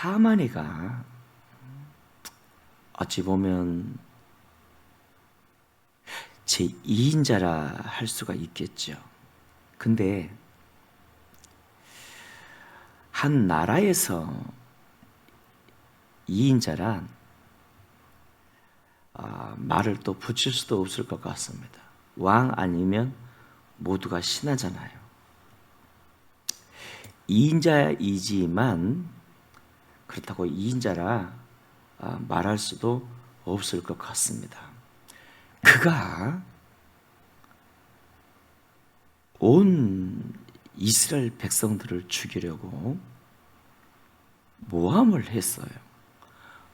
하만이가 어찌 보면 제 2인자라 할 수가 있겠죠. 근데 한 나라에서 2인자란 말을 또 붙일 수도 없을 것 같습니다. 왕 아니면 모두가 신하잖아요. 2인자이지만 그렇다고 2인자라 말할 수도 없을 것 같습니다. 그가 온 이스라엘 백성들을 죽이려고 모함을 했어요.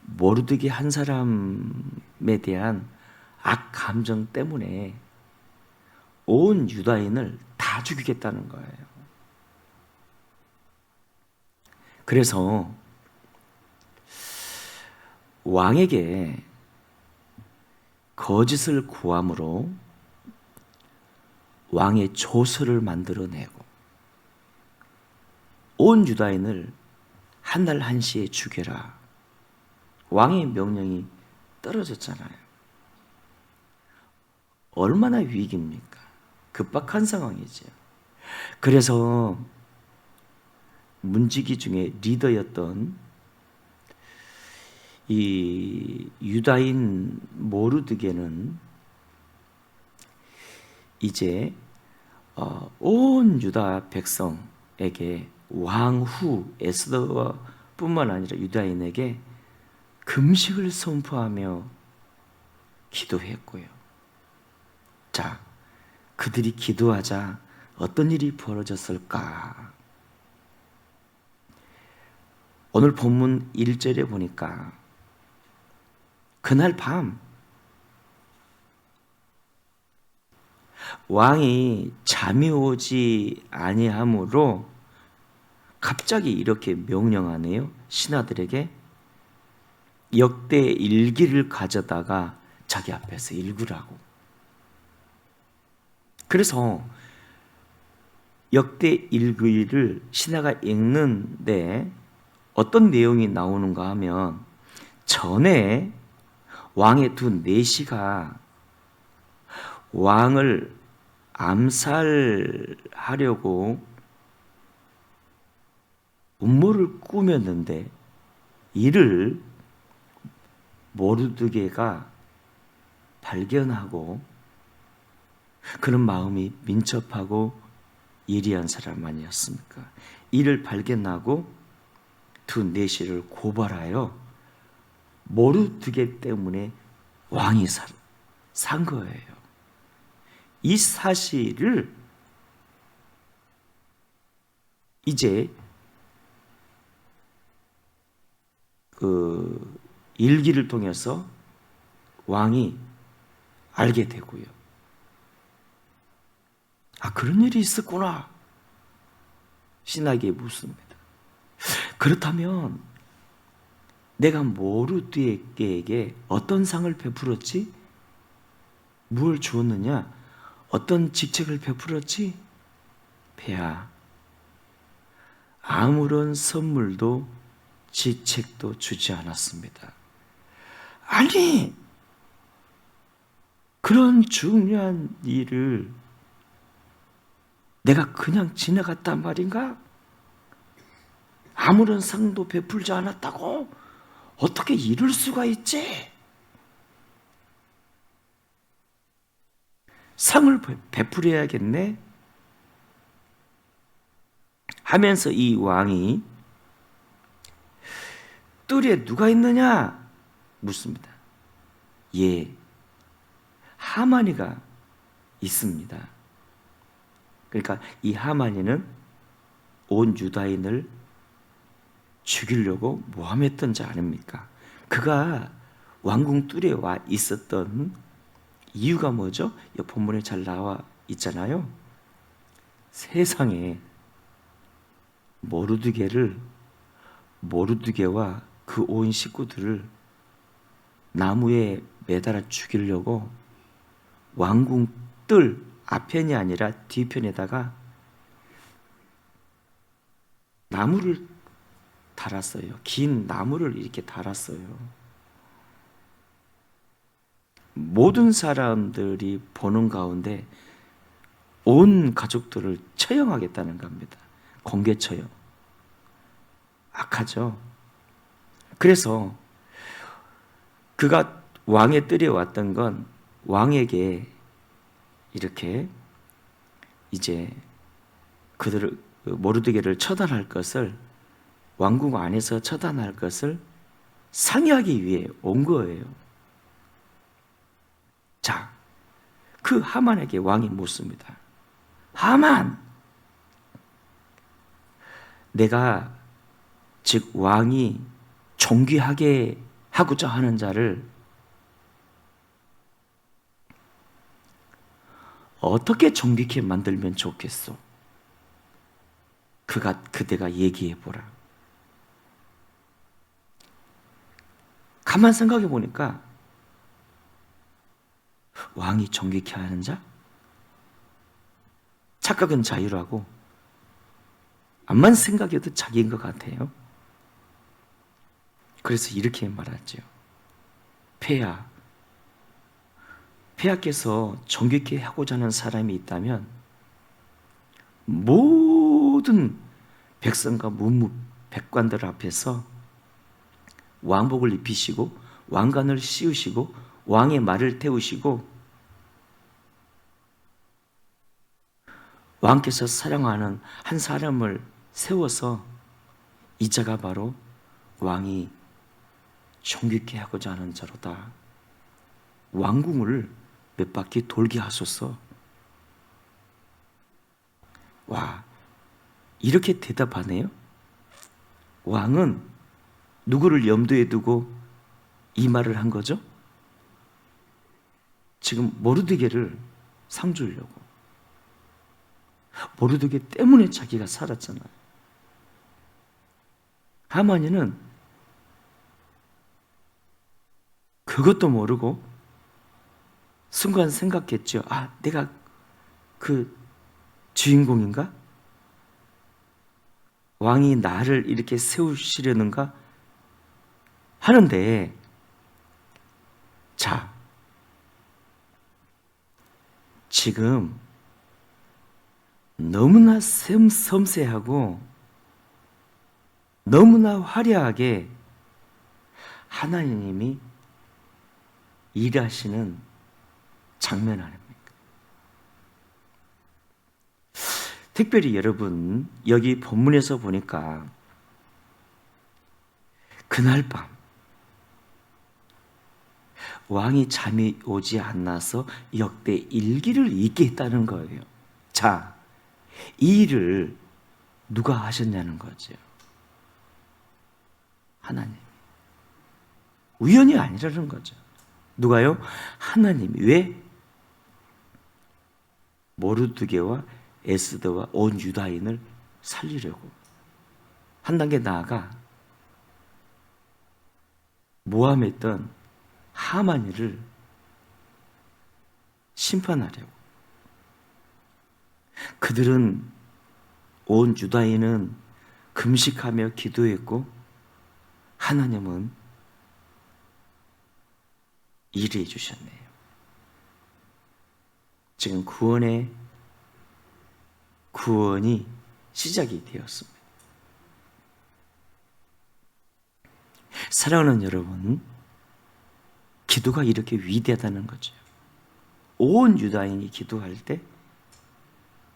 모르드게 한 사람에 대한 악 감정 때문에 온 유다인을 다 죽이겠다는 거예요. 그래서 왕에게 거짓을 구함으로 왕의 조서를 만들어내고 온 유다인을 한 날 한시에 죽여라. 왕의 명령이 떨어졌잖아요. 얼마나 위기입니까? 급박한 상황이죠. 그래서 문지기 중에 리더였던 이 유다인 모르드게는 이제 온 유다 백성에게 왕후 에스더뿐만 아니라 유다인에게 금식을 선포하며 기도했고요. 자, 그들이 기도하자 어떤 일이 벌어졌을까? 오늘 본문 1절에 보니까 그날 밤 왕이 잠이 오지 아니하므로 갑자기 이렇게 명령하네요. 신하들에게 역대 일기를 가져다가 자기 앞에서 읽으라고. 그래서 역대 일기를 신하가 읽는데 어떤 내용이 나오는가 하면 전에 왕의 두 내시가 왕을 암살하려고 음모를 꾸몄는데 이를 모르드게가 발견하고 그런 마음이 민첩하고 예리한 사람 아니었습니까? 이를 발견하고 두 내시를 고발하여 모르드게 때문에 왕이 산 거예요. 이 사실을 이제 그 일기를 통해서 왕이 알게 되고요. 그런 일이 있었구나. 신하에게 묻습니다. 그렇다면 내가 모르드게에게 어떤 상을 베풀었지? 무엇을 주었느냐? 어떤 직책을 베풀었지? 폐하, 아무런 선물도 직책도 주지 않았습니다. 아니, 그런 중요한 일을 내가 그냥 지나갔단 말인가? 아무런 상도 베풀지 않았다고? 어떻게 이럴 수가 있지? 상을 베풀어야겠네? 하면서 이 왕이 뜰에 누가 있느냐? 묻습니다. 예, 하만이가 있습니다. 그러니까 이 하만이는 온 유다인을 죽이려고 모함했던 자 아닙니까? 그가 왕궁 뜰에 와 있었던 이유가 뭐죠? 이 본문에 잘 나와 있잖아요. 세상에 모르드게와 그 온 식구들을 나무에 매달아 죽이려고 왕궁 뜰 앞편이 아니라 뒤편에다가 나무를 달았어요. 긴 나무를 이렇게 달았어요. 모든 사람들이 보는 가운데 온 가족들을 처형하겠다는 겁니다. 공개 처형. 악하죠. 그래서 그가 왕의 뜰에 왔던 건 왕에게 이렇게 이제 그들을 모르드게를 처단할 것을, 왕궁 안에서 처단할 것을 상의하기 위해 온 거예요. 자, 그 하만에게 왕이 묻습니다. 하만, 내가 즉 왕이 존귀하게 하고자 하는 자를 어떻게 존귀케 만들면 좋겠소? 그대가 얘기해 보라. 가만 생각해 보니까 왕이 존귀케 하는 자? 착각은 자유라고 암만 생각해도 자기인 것 같아요. 그래서 이렇게 말하죠. 폐하께서 존귀케 하고자 하는 사람이 있다면 모든 백성과 문무백관들 앞에서 왕복을 입히시고 왕관을 씌우시고 왕의 말을 태우시고 왕께서 사랑하는 한 사람을 세워서 이 자가 바로 왕이 존귀케 하고자 하는 자로다. 왕궁을 몇 바퀴 돌게 하소서. 와, 이렇게 대답하네요. 왕은 누구를 염두에 두고 이 말을 한 거죠? 지금 모르드게를 상 주려고. 모르드게 때문에 자기가 살았잖아요. 하만이는 그것도 모르고 순간 생각했죠. 아, 내가 그 주인공인가? 왕이 나를 이렇게 세우시려는가? 하는데, 자, 지금 너무나 섬세하고 너무나 화려하게 하나님이 일하시는 장면 아닙니까? 특별히 여러분, 여기 본문에서 보니까 그날 밤 왕이 잠이 오지 않아서 역대 일기를 읽게 했다는 거예요. 자, 이 일을 누가 하셨냐는 거죠. 하나님. 우연이 아니라는 거죠. 누가요? 하나님이. 왜? 모르드게와 에스더와 온 유다인을 살리려고. 한 단계 나아가 모함했던 하만이를 심판하려고. 그들은, 온 유다인은 금식하며 기도했고 하나님은 일해 주셨네요. 지금 구원이 시작이 되었습니다. 사랑하는 여러분, 기도가 이렇게 위대하다는 거죠. 온 유다인이 기도할 때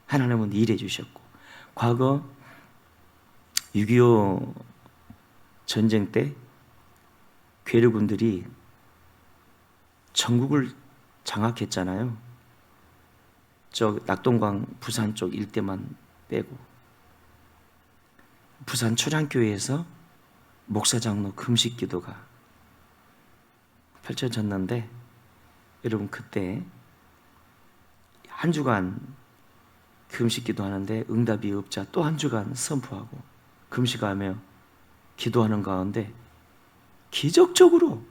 하나님은 일해 주셨고, 과거 6.25 전쟁 때 괴뢰군들이 전국을 장악했잖아요. 저 낙동강 부산 쪽 일대만 빼고. 부산 초량교회에서 목사 장로 금식 기도가 펼쳐졌는데, 여러분 그때 한 주간 금식 기도하는데 응답이 없자 또 한 주간 선포하고 금식하며 기도하는 가운데 기적적으로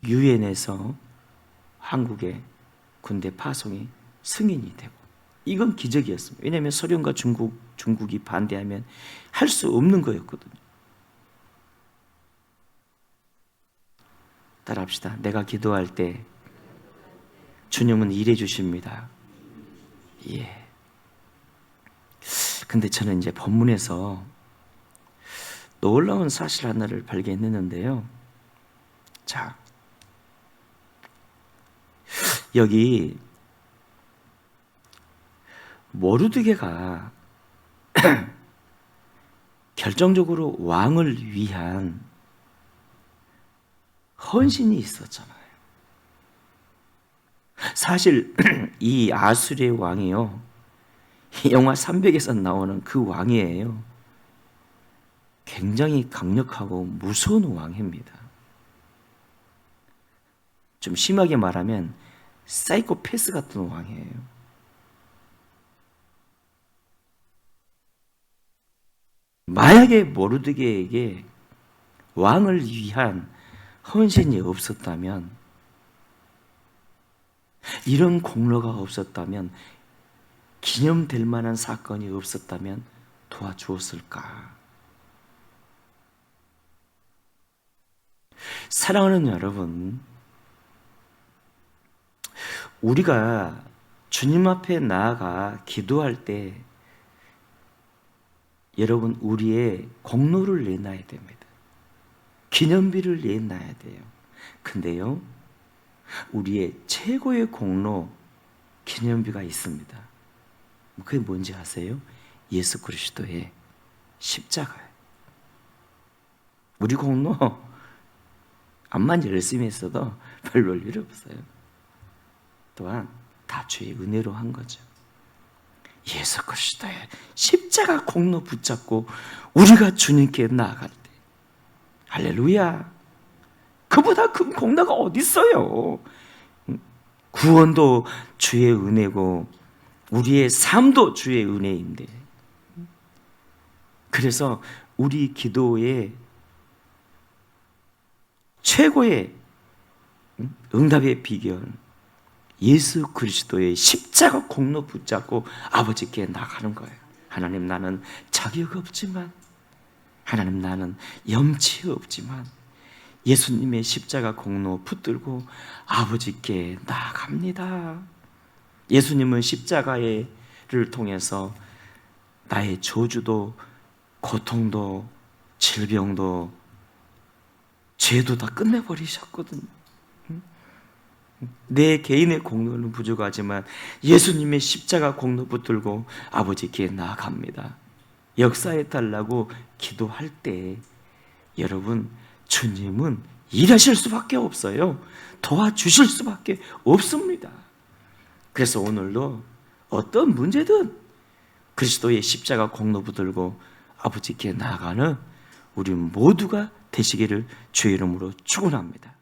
유엔에서 한국의 군대 파송이 승인이 되고 이건 기적이었습니다. 왜냐하면 소련과 중국이 반대하면 할 수 없는 거였거든요. 따라합시다. 내가 기도할 때 주님은 일해 주십니다. 예. 근데 저는 이제 본문에서 놀라운 사실 하나를 발견했는데요. 자, 여기 모르드게가 결정적으로 왕을 위한 헌신이 있었잖아요. 사실 이 아수르의 왕이요, 영화 300에서 나오는 그 왕이에요. 굉장히 강력하고 무서운 왕입니다. 좀 심하게 말하면 사이코패스 같은 왕이에요. 만약에 모르드게에게 왕을 위한 헌신이 없었다면, 이런 공로가 없었다면, 기념될 만한 사건이 없었다면 도와주었을까? 사랑하는 여러분, 우리가 주님 앞에 나아가 기도할 때 여러분, 우리의 공로를 내놔야 됩니다. 기념비를 내놔야 돼요. 근데요, 우리의 최고의 공로, 기념비가 있습니다. 그게 뭔지 아세요? 예수 그리스도의 십자가예요. 우리 공로 암만 열심히 했어도 별 볼일 없어요. 또한 다 주의 은혜로 한 거죠. 예수 그리스도의 십자가 공로 붙잡고 우리가 주님께 나아갈 때, 할렐루야, 그보다 큰 공로가 어디 있어요? 구원도 주의 은혜고 우리의 삶도 주의 은혜인데, 그래서 우리 기도의 최고의 응답의 비결, 예수 그리스도의 십자가 공로 붙잡고 아버지께 나가는 거예요. 하나님, 나는 자격 없지만, 하나님, 나는 염치 없지만 예수님의 십자가 공로 붙들고 아버지께 나아갑니다. 예수님은 십자가를 통해서 나의 저주도, 고통도, 질병도, 죄도 다 끝내버리셨거든요. 내 개인의 공로는 부족하지만 예수님의 십자가 공로 붙들고 아버지께 나아갑니다. 역사해달라고 기도할 때 여러분, 주님은 일하실 수밖에 없어요. 도와주실 수밖에 없습니다. 그래서 오늘도 어떤 문제든 그리스도의 십자가 공로 붙들고 아버지께 나아가는 우리 모두가 되시기를 주의 이름으로 축원합니다.